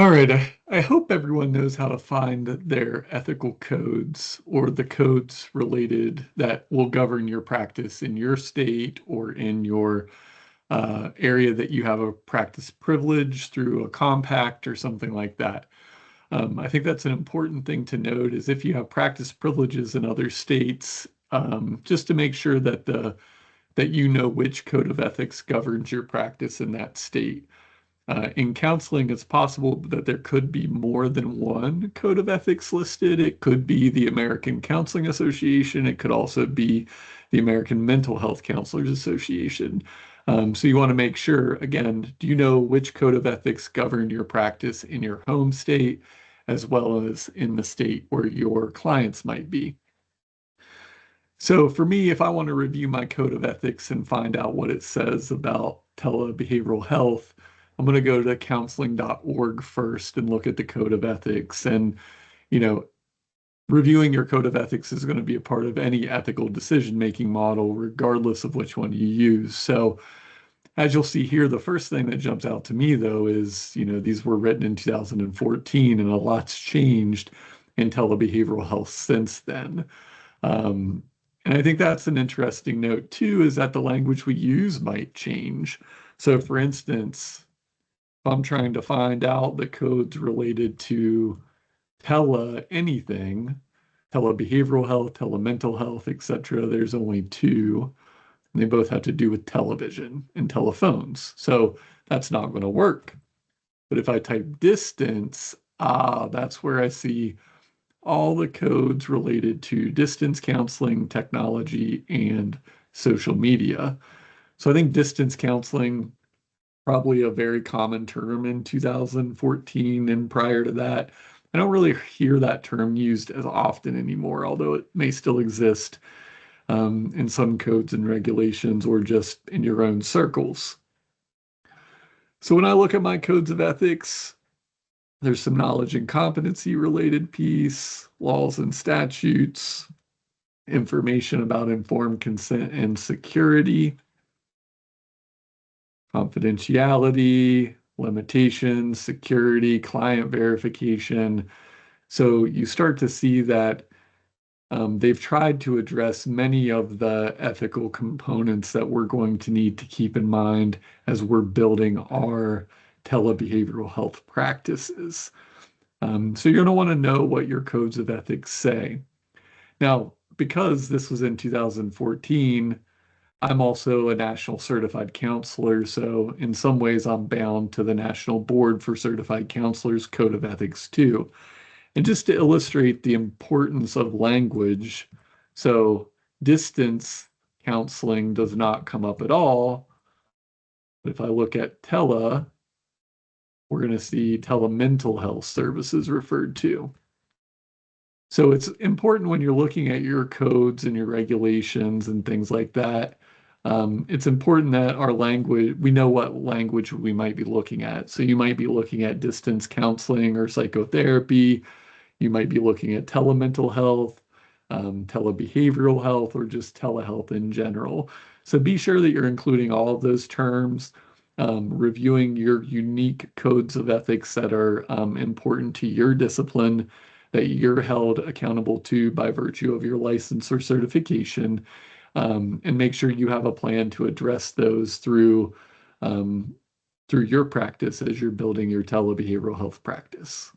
All right, I hope everyone knows how to find their ethical codes or the codes related that will govern your practice in your state or in your area that you have a practice privilege through a compact or something like that. I think that's an important thing to note is if you have practice privileges in other states, just to make sure that that you know which code of ethics governs your practice in that state. In counseling, it's possible that there could be more than one code of ethics listed. It could be the American Counseling Association. It could also be the American Mental Health Counselors Association. So you want to make sure, again, do you know which code of ethics govern your practice in your home state as well as in the state where your clients might be? So for me, if I want to review my code of ethics and find out what it says about telebehavioral health, I'm going to go to counseling.org first and look at the code of ethics. And, you know, reviewing your code of ethics is going to be a part of any ethical decision-making model, regardless of which one you use. So as you'll see here, the first thing that jumps out to me, though, is, these were written in 2014 and a lot's changed in telebehavioral health since then. Um, and I think that's an interesting note too, is that the language we use might change. So for instance, if I'm trying to find out the codes related to anything, telebehavioral health, telemental health, etc., there's only two. And they both have to do with television and telephones. So that's not going to work. But if I type distance, that's where I see all the codes related to distance counseling, technology, and social media. So I think distance counseling, probably a very common term in 2014 and prior to that. I don't really hear that term used as often anymore, although it may still exist in some codes and regulations or just in your own circles. So when I look at my codes of ethics, there's some knowledge and competency related piece, laws and statutes, information about informed consent and security, confidentiality, limitations, security, client verification. So you start to see that they've tried to address many of the ethical components that we're going to need to keep in mind as we're building our telebehavioral health practices. So you're going to want to know what your codes of ethics say. Now, because this was in 2014, I'm also a national certified counselor. So in some ways, I'm bound to the National Board for Certified Counselors Code of Ethics too. And just to illustrate the importance of language, so distance counseling does not come up at all. But if I look at we're going to see telemental health services referred to. So it's important when you're looking at your codes and your regulations and things like that. It's important that our language, we know what language we might be looking at. So you might be looking at distance counseling or psychotherapy. You might be looking at telemental health, telebehavioral health, or just telehealth in general. So be sure that you're including all of those terms, reviewing your unique codes of ethics that are important to your discipline, that you're held accountable to by virtue of your license or certification, and make sure you have a plan to address those um, through your practice as you're building your telebehavioral health practice.